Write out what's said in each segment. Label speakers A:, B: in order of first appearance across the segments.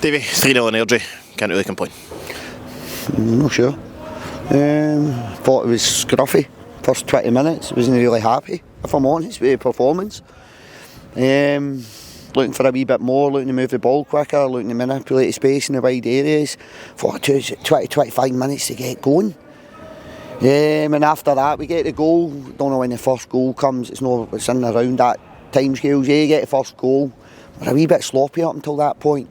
A: Davey, 3-0 in Airdrie, can't really complain.
B: Not sure. Thought it was scruffy. First 20 minutes, wasn't really happy, if I'm honest, with the performance. Looking for a wee bit more, looking to move the ball quicker, looking to manipulate the space in the wide areas. Thought it took 20-25 minutes to get going. And after that we get the goal. Don't know when the first goal comes, it's in around that time scales. You get the first goal. We're a wee bit sloppy up until that point.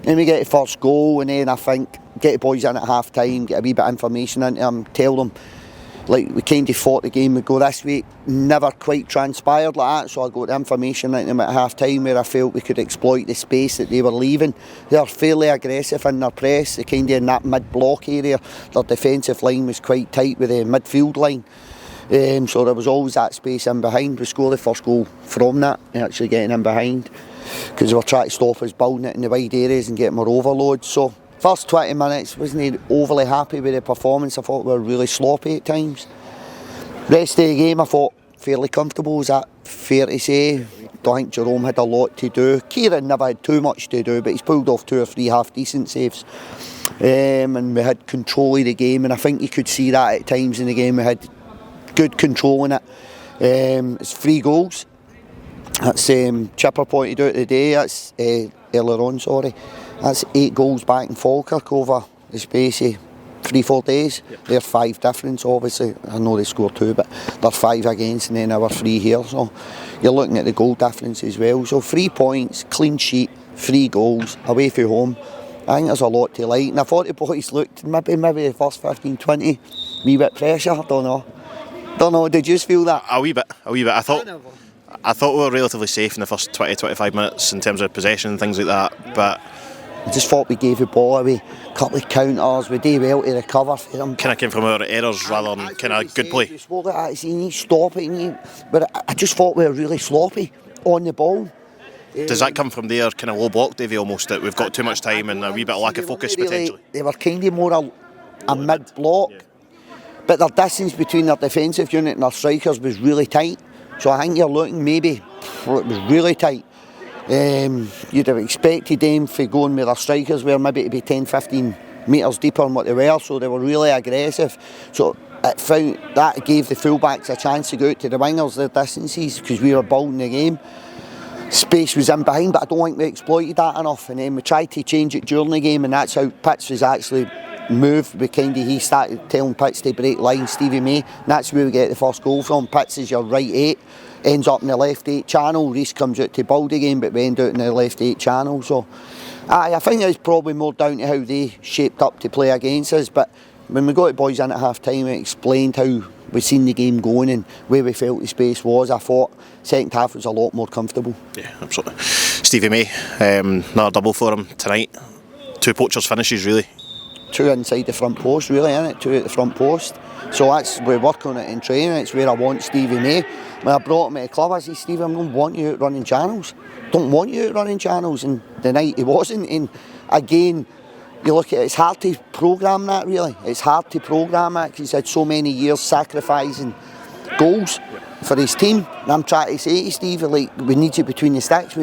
B: Then we get the first goal, and then I think get the boys in at half time, get a wee bit of information into them, tell them like we kind of thought the game would go this week. Never quite transpired like that, so I got the information into them at half time where I felt we could exploit the space that they were leaving. They were fairly aggressive in their press, they kind of in that mid-block area. Their defensive line was quite tight with the midfield line. So there was always that space in behind. We scored the first goal from that, actually getting in behind, because they were trying to stop us building it in the wide areas and get more overload. So first 20 minutes wasn't overly happy with the performance. I thought we were really sloppy at times. Rest of the game I thought fairly comfortable. Is that fair to say? Don't think Jerome had a lot to do. Kieran never had too much to do, but he's pulled off 2 or 3 half decent saves. And we had control of the game, and I think you could see that at times in the game. We had good control in it. It's 3 goals. That's Chipper pointed out today. That's earlier on, sorry. That's 8 goals back in Falkirk over the space of 3-4 days. Yep. They're 5 difference, obviously. I know they scored 2, but they're 5 against, and then our 3 here. So you're looking at the goal difference as well. So 3 points, clean sheet, 3 goals, away from home. I think there's a lot to like. And I thought the boys looked maybe the first 15-20, wee bit pressure. Don't know. Did you feel that?
A: A wee bit. I thought we were relatively safe in the first 20-25 minutes in terms of possession and things like that, but
B: I just thought we gave the ball away, a couple of counters, we did well to recover for them.
A: Kind of came from our errors rather than kind of good play.
B: You need to stop it, but I just thought we were really sloppy on the ball.
A: Does that come from their kind of low block, Davey, almost, that we've got too much time and a wee bit of lack of focus potentially?
B: They were kind of more a mid-block, but their distance between their defensive unit and their strikers was really tight. So I think you're looking maybe, it was really tight. You'd have expected them for going with their strikers where maybe to be 10-15 metres deeper than what they were, so they were really aggressive. So that gave the fullbacks a chance to go out to the wingers, their distances, because we were building the game. Space was in behind, but I don't think we exploited that enough, and then we tried to change it during the game, and that's how Pitts was actually moved. He started telling Pitts to break line, Stevie May, and that's where we get the first goal from. Pitts is your right 8, ends up in the left 8 channel. Reece comes out to build the game, but we end out in the left 8 channel. So I think it's probably more down to how they shaped up to play against us, but when we got the boys in at half time, we explained how we seen the game going and where we felt the space was. I thought second half was a lot more comfortable.
A: Yeah, absolutely. Stevie May, another double for him tonight. 2 poachers finishes really. 2
B: inside the front post, really, isn't it? 2 at the front post. So we work on it in training. It's where I want Stevie May. When I brought him to the club, I said, Stevie, I don't want you out running channels. Don't want you out running channels. And the night he wasn't. And again, you look at it, it's hard to programme that, really. It's hard to programme that because he's had so many years sacrificing goals for his team. And I'm trying to say to Stevie, like, we need you between the sticks.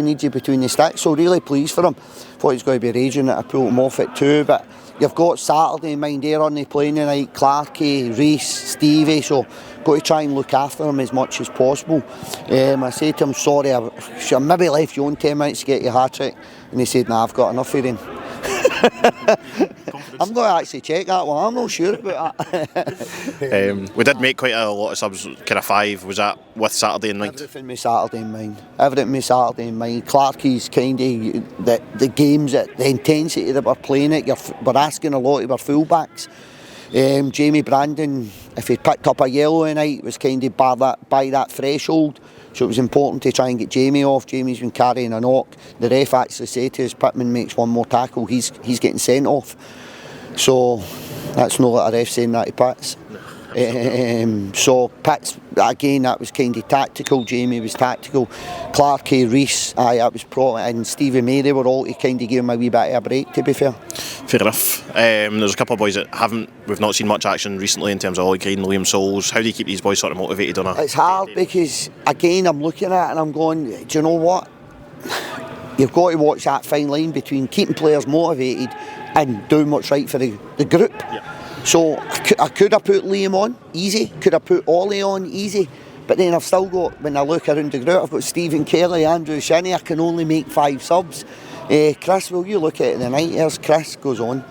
B: So really pleased for him. Thought he was going to be raging that I pulled him off at 2, but you've got Saturday in mind there on the playing tonight, Clarkey, Reece, Stevie, so got to try and look after him as much as possible. I said to him, sorry, I maybe left you on 10 minutes to get your hat-trick, and he said, nah, I've got enough of him. I'm going to actually check that one, I'm not sure about that.
A: We did make quite a lot of subs, kind of 5, was that with Saturday in mind?
B: Everything with Saturday in mind. Clarkey's kind of, the games, the intensity that we're playing it, we're asking a lot of our fullbacks. Jamie Brandon, if he picked up a yellow tonight, was kind of by that threshold. So it was important to try and get Jamie off. Jamie's been carrying a knock. The ref actually said to us, Pittman makes one more tackle, he's getting sent off. So that's not like a ref saying that to Pitts. So Pitts, again, that was kind of tactical. Jamie was tactical. Clarkey, Reece, that was pro, and Stevie May, they were all to kind of give him a wee bit of a break, to be fair.
A: Fair enough. There's a couple of boys that we've not seen much action recently in terms of Ollie Green, Liam Souls. How do you keep these boys sort of motivated on
B: It's hard because, again, I'm looking at it and I'm going, do you know what? you've got to watch that fine line between keeping players motivated and doing what's right for the group. So I could have put Liam on, easy. Could have put Ollie on, easy. But then I've still got, when I look around the group, I've got Stephen Kelly, Andrew Shinney. I can only make 5 subs. Chris, will you look at it the night? Here's Chris goes on,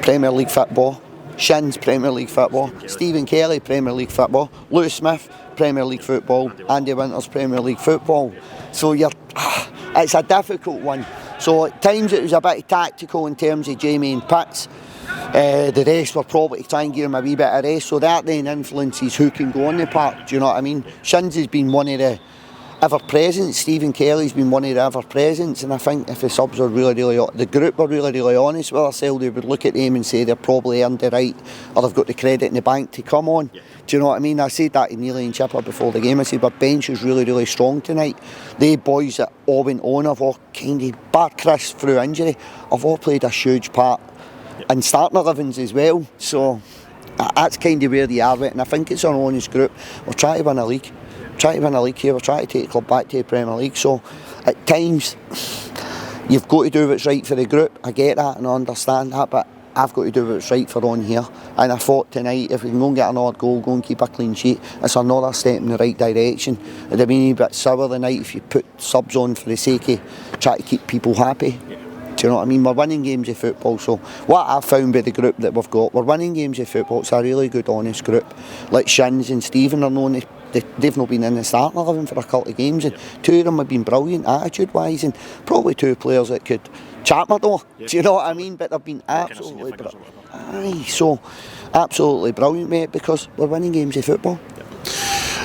B: Premier League football. Shin's Premier League football. Stephen Kelly, Premier League football. Lewis Smith, Premier League football. Andy Winters, Premier League football. So it's a difficult one. So at times it was a bit tactical in terms of Jamie and Pitts. The rest were probably to try and give him a wee bit of rest. So that then influences who can go on the park. Do you know what I mean? Shins has been one of the ever-present. Stephen Kelly's been one of the ever-presents, and I think if the subs were really, the group were really honest with themselves, they would look at them and say they're probably earned the right, or they've got the credit in the bank to come on. Do you know what I mean? I said that to Neely and Chipper before the game. I said, our bench is really strong tonight. They boys that all went on have all kind of, bar Chris through injury, have all played a huge part in starting 11s as well. So that's kind of where they are with it, and I think it's an honest group. We're trying to win a league. Trying to win a league here, we're trying to take the club back to the Premier League. So at times you've got to do what's right for the group. I get that and I understand that, but I've got to do what's right for on here. And I thought tonight, if we can go and get another goal, go and keep a clean sheet, it's another step in the right direction. It'd have been a bit sour the night if you put subs on for the sake of trying to keep people happy. Do you know what I mean? We're winning games of football. So what I've found with the group that we've got, we're winning games of football. It's a really good, honest group. Like Shins and Stephen are known to, they've not been in the starting 11 for a couple of games, and 2 of them have been brilliant attitude-wise, and probably 2 players that could chat my door. Do you know what I mean? But they've been absolutely brilliant. So absolutely brilliant, mate, because we're winning games of football.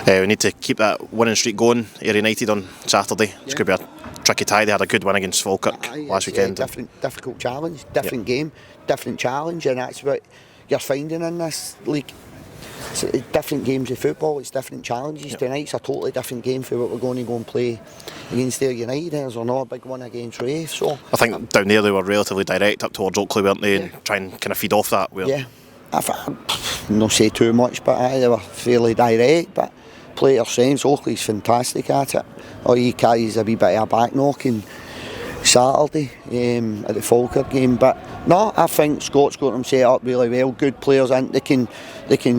A: We need to keep that winning streak going. Ayr United on Saturday. It's going to be a tricky tie. They had a good win against Falkirk last weekend.
B: Difficult challenge, different game, different challenge, and that's what you're finding in this league. It's different games of football, it's different challenges. Tonight's a totally different game for what we're going to go and play against Ayr United. There's not a big one against Rafe. So
A: I think down there they were relatively direct up towards Oakley, weren't they? And try and kind of feed off that.
B: I've not say too much, but they were fairly direct, but play their strengths. Oakley's fantastic at it. All he carries a wee bit of a back knocking Saturday at the Falkirk game, but no, I think Scott's got them set up really well. Good players in, they can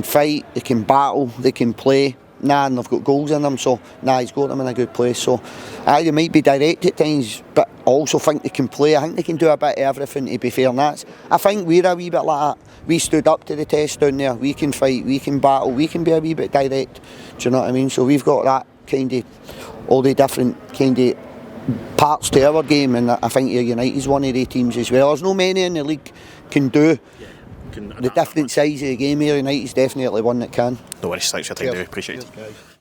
B: fight, they can battle, they can play. And they've got goals in them, so he's got them in a good place. So they might be direct at times, but I also think they can play. I think they can do a bit of everything, to be fair. And I think we're a wee bit like that. We stood up to the test down there. We can fight, we can battle, we can be a wee bit direct. Do you know what I mean? So we've got that kind of, all the different kind of parts to our game, and I think Ayr United's one of the teams as well. There's no many in the league can do the different sides of the game. Ayr United's definitely one that can.
A: No worries, thanks for your time, appreciate it.